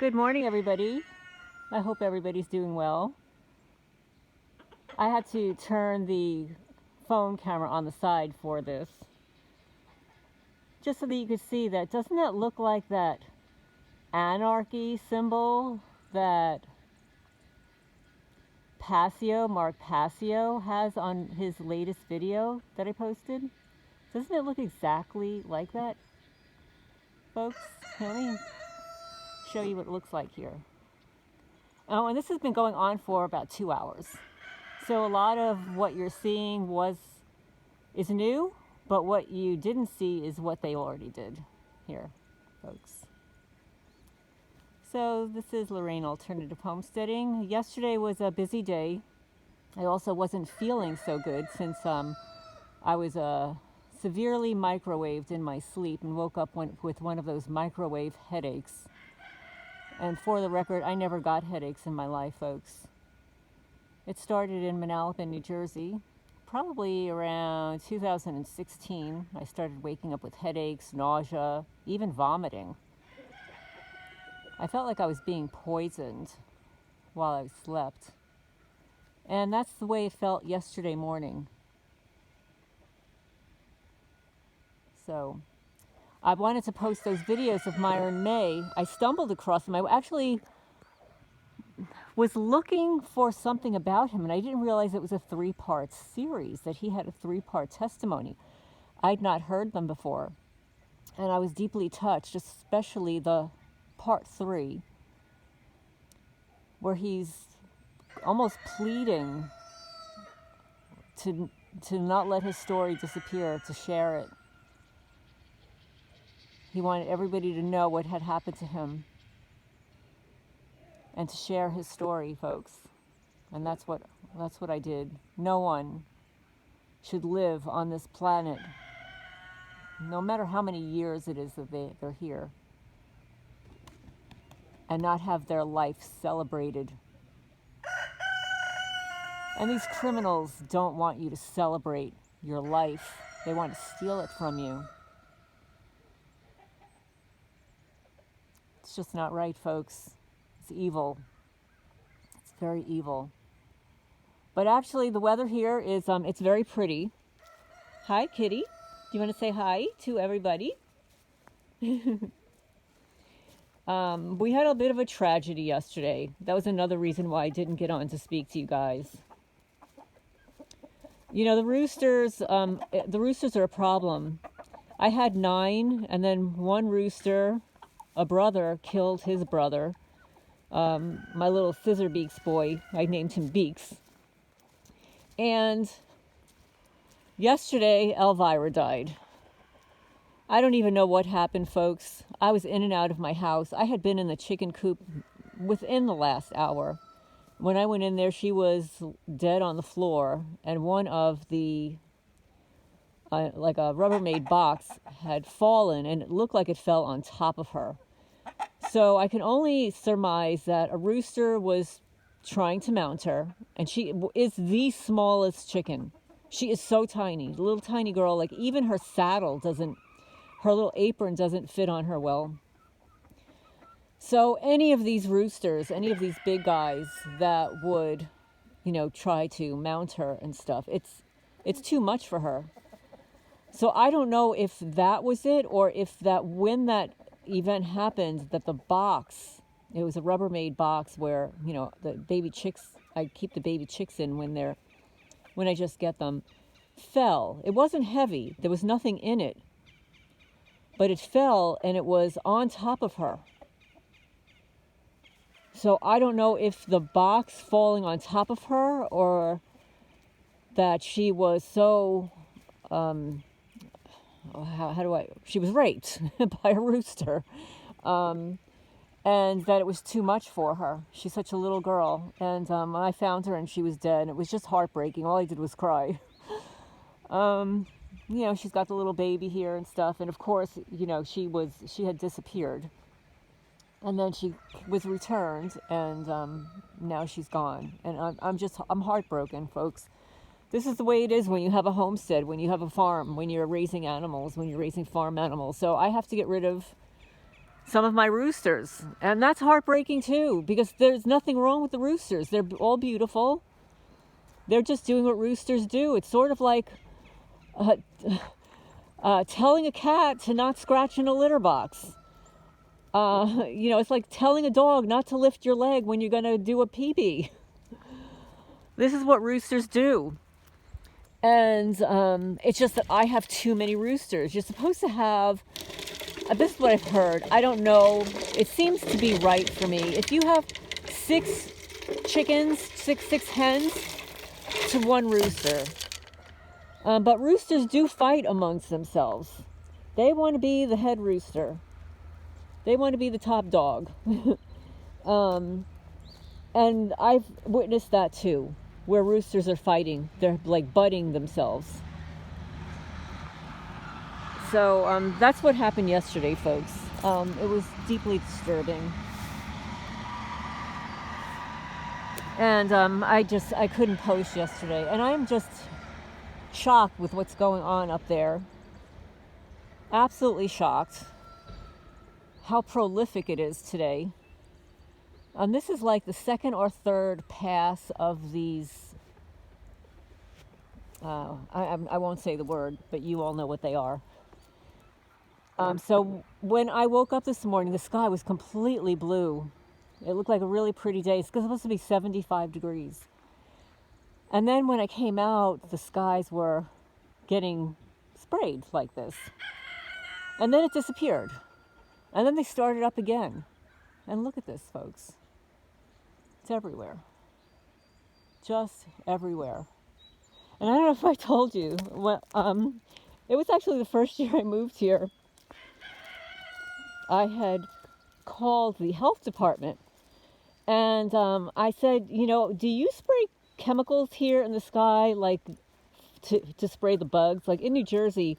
Good morning, everybody. I hope everybody's doing well. I had to turn the phone camera on the side for this, just so that you could see that. Doesn't that look like that anarchy symbol that Mark Passio has on his latest video that I posted? Doesn't it look exactly like that, folks? Let me show you what it looks like here. Oh, and this has been going on for about 2 hours. So a lot of what you're seeing is new, but what you didn't see is what they already did here, folks. So this is Lorraine Alternative Homesteading. Yesterday was a busy day. I also wasn't feeling so good since I was severely microwaved in my sleep and woke up with one of those microwave headaches. And for the record, I never got headaches in my life, folks. It started in Manalapan, New Jersey. Probably around 2016, I started waking up with headaches, nausea, even vomiting. I felt like I was being poisoned while I slept. And that's the way it felt yesterday morning. So I wanted to post those videos of Myron May. I stumbled across them. I actually was looking for something about him, and I didn't realize it was a 3-part series, that he had a 3-part testimony. I'd not heard them before, and I was deeply touched, especially the part 3, where he's almost pleading to not let his story disappear, to share it. He wanted everybody to know what had happened to him and to share his story, folks. And that's what I did. No one should live on this planet, no matter how many years it is that they're here, and not have their life celebrated. And these criminals don't want you to celebrate your life. They want to steal it from you. It's just not right, folks. It's evil. It's very evil. But actually, the weather here is, it's very pretty. Hi, Kitty. Do you want to say hi to everybody? We had a bit of a tragedy yesterday. That was another reason why I didn't get on to speak to you guys. You know, the roosters are a problem. I had 9, and then one rooster, a brother, killed his brother. My little scissor beaks boy, I named him Beaks. And yesterday, Elvira died. I don't even know what happened, folks. I was in and out of my house. I had been in the chicken coop within the last hour. When I went in there, she was dead on the floor, and one of the, like a Rubbermaid box, had fallen, and it looked like it fell on top of her. So I can only surmise that a rooster was trying to mount her, and she is the smallest chicken. She is so tiny, little tiny girl. Like even her saddle her little apron doesn't fit on her well. So any of these roosters, any of these big guys that would, try to mount her and stuff, it's too much for her. So I don't know if that was it, or if that when that event happened, that the box, it was a Rubbermaid box where, the baby chicks, I keep the baby chicks in when I just get them, fell. It wasn't heavy. There was nothing in it. But it fell, and it was on top of her. So I don't know if the box falling on top of her, or that she was so, she was raped by a rooster, and that it was too much for her. She's such a little girl, and I found her and she was dead. It was just heartbreaking. All I did was cry. She's got the little baby here and stuff, and of course, she had disappeared, and then she was returned, and now she's gone, and I'm heartbroken, folks. This is the way it is when you have a homestead, when you have a farm, when you're raising animals, when you're raising farm animals. So I have to get rid of some of my roosters. And that's heartbreaking too, because there's nothing wrong with the roosters. They're all beautiful. They're just doing what roosters do. It's sort of like telling a cat to not scratch in a litter box. It's like telling a dog not to lift your leg when you're going to do a pee-pee. This is what roosters do. And it's just that I have too many roosters. You're supposed to have, this is what I've heard. I don't know. It seems to be right for me. If you have 6 chickens, six hens to 1 rooster. But roosters do fight amongst themselves. They want to be the head rooster. They want to be the top dog. And I've witnessed that too, where roosters are fighting. They're like butting themselves. So that's what happened yesterday, folks. It was deeply disturbing. And I couldn't post yesterday. And I'm just shocked with what's going on up there. Absolutely shocked how prolific it is today. This is like the 2nd or 3rd pass of these, I won't say the word, but you all know what they are. So when I woke up this morning, the sky was completely blue. It looked like a really pretty day. It's supposed to be 75 degrees. And then when I came out, the skies were getting sprayed like this. And then it disappeared. And then they started up again. And look at this, folks. It's everywhere. Just everywhere. And I don't know if I told you, it was actually the first year I moved here. I had called the health department and I said, do you spray chemicals here in the sky, like to spray the bugs? Like in New Jersey,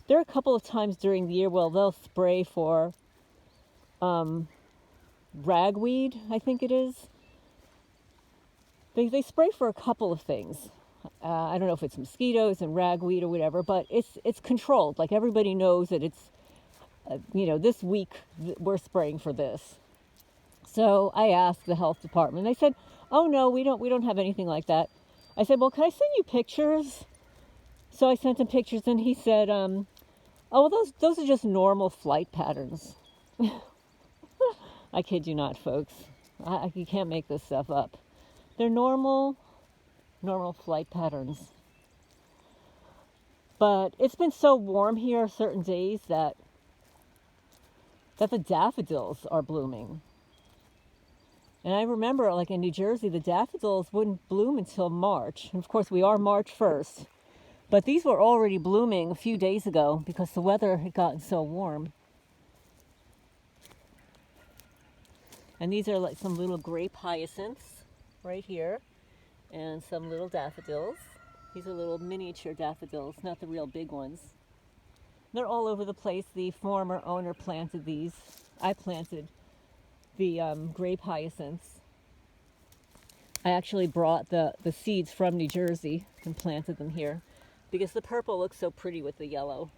there are a couple of times during the year where they'll spray for ragweed, I think it is. They spray for a couple of things. I don't know if it's mosquitoes and ragweed or whatever, but it's controlled. Like everybody knows that it's, this week we're spraying for this. So I asked the health department. They said, "Oh no, we don't have anything like that." I said, "Well, can I send you pictures?" So I sent him pictures, and he said, "Oh, well, those are just normal flight patterns." I kid you not, folks. You can't make this stuff up. They're normal flight patterns. But it's been so warm here certain days that the daffodils are blooming. And I remember, like in New Jersey, the daffodils wouldn't bloom until March. And of course, we are March 1st. But these were already blooming a few days ago because the weather had gotten so warm. And these are like some little grape hyacinths right here. And some little daffodils. These are little miniature daffodils, not the real big ones. They're all over the place. The former owner planted these. I planted the grape hyacinths. I actually brought the seeds from New Jersey and planted them here because the purple looks so pretty with the yellow.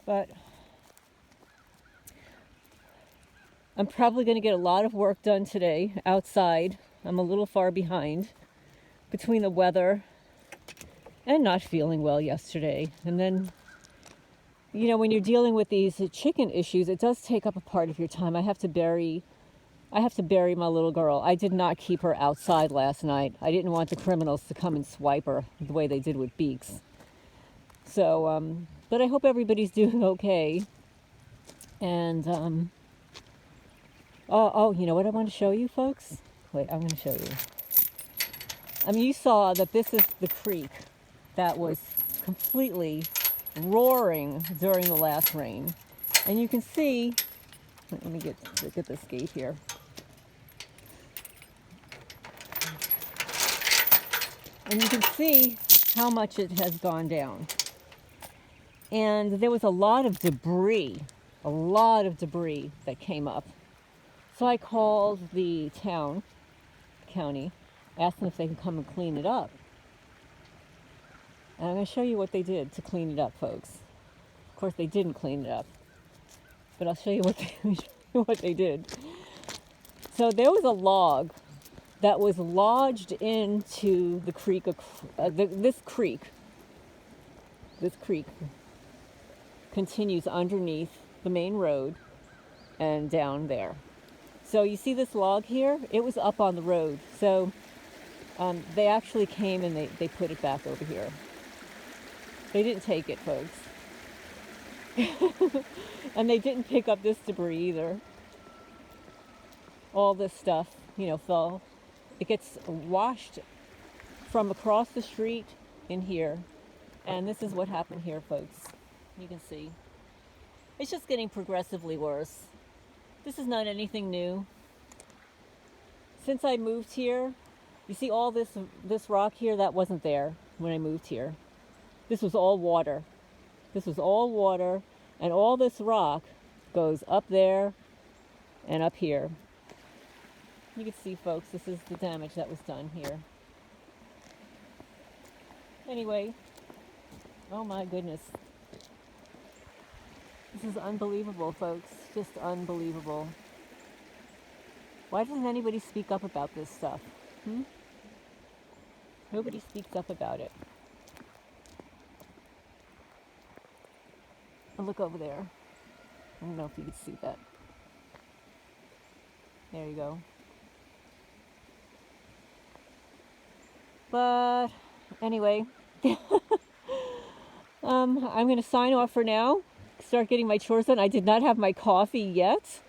But I'm probably going to get a lot of work done today outside. I'm a little far behind between the weather and not feeling well yesterday. And then, when you're dealing with these chicken issues, it does take up a part of your time. I have to bury my little girl. I did not keep her outside last night. I didn't want the criminals to come and swipe her the way they did with Beaks. So, but I hope everybody's doing okay. And, you know what I want to show you, folks? Wait, I'm going to show you. You saw that this is the creek that was completely roaring during the last rain. And you can see, let me get this gate here. And you can see how much it has gone down. And there was a lot of debris that came up. So I called the county, asked them if they can come and clean it up. And I'm going to show you what they did to clean it up, folks. Of course, they didn't clean it up. but I'll show you what what they did. So there was a log that was lodged into the creek. This creek continues underneath the main road and down there. So you see this log here? It was up on the road. So they actually came and they put it back over here. They didn't take it, folks. And they didn't pick up this debris either. All this stuff, fell. It gets washed from across the street in here. And this is what happened here, folks. You can see. It's just getting progressively worse. This is not anything new. Since I moved here, you see all this rock here, that wasn't there when I moved here. This was all water. This was all water, and all this rock goes up there and up here. You can see, folks, this is the damage that was done here. Anyway, oh my goodness. This is unbelievable, folks. Just unbelievable. Why doesn't anybody speak up about this stuff? Nobody speaks up about it. And look over there. I don't know if you can see that. There you go. But anyway, I'm going to sign off for now. Start getting my chores done. I did not have my coffee yet.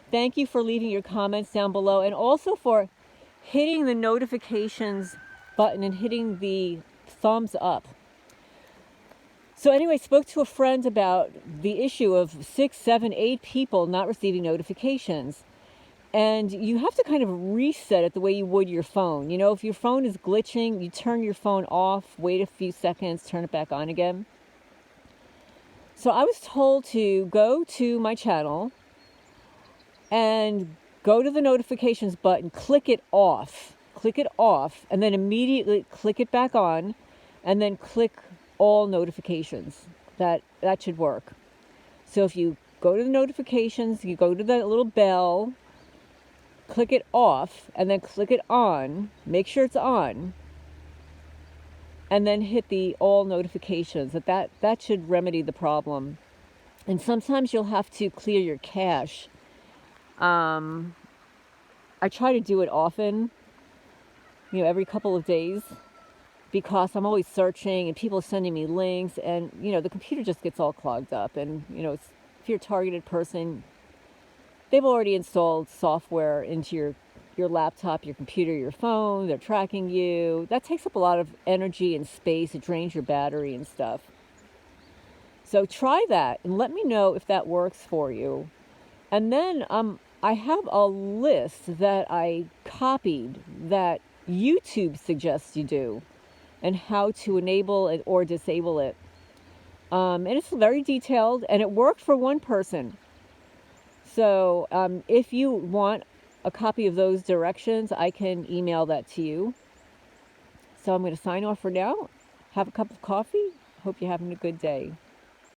Thank you for leaving your comments down below, and also for hitting the notifications button and hitting the thumbs up. So anyway, spoke to a friend about the issue of 6, 7, 8 people not receiving notifications. And you have to kind of reset it the way you would your phone. If your phone is glitching, you turn your phone off, wait a few seconds, turn it back on again. So I was told to go to my channel and go to the notifications button, click it off, and then immediately click it back on, and then click all notifications. That should work. So if you go to the notifications, you go to the little bell, click it off, and then click it on, make sure it's on, and then hit the all notifications. That should remedy the problem. And sometimes you'll have to clear your cache. I try to do it often, every couple of days, because I'm always searching and people are sending me links, and the computer just gets all clogged up. And if you're a targeted person, they've already installed software into your laptop, your computer, your phone. They're tracking you. That takes up a lot of energy and space. It drains your battery and stuff. So try that and let me know if that works for you. And then I have a list that I copied that YouTube suggests you do, and how to enable it or disable it. And it's very detailed, and it worked for one person. So if you want a copy of those directions, I can email that to you. So I'm going to sign off for now. Have a cup of coffee. Hope you're having a good day.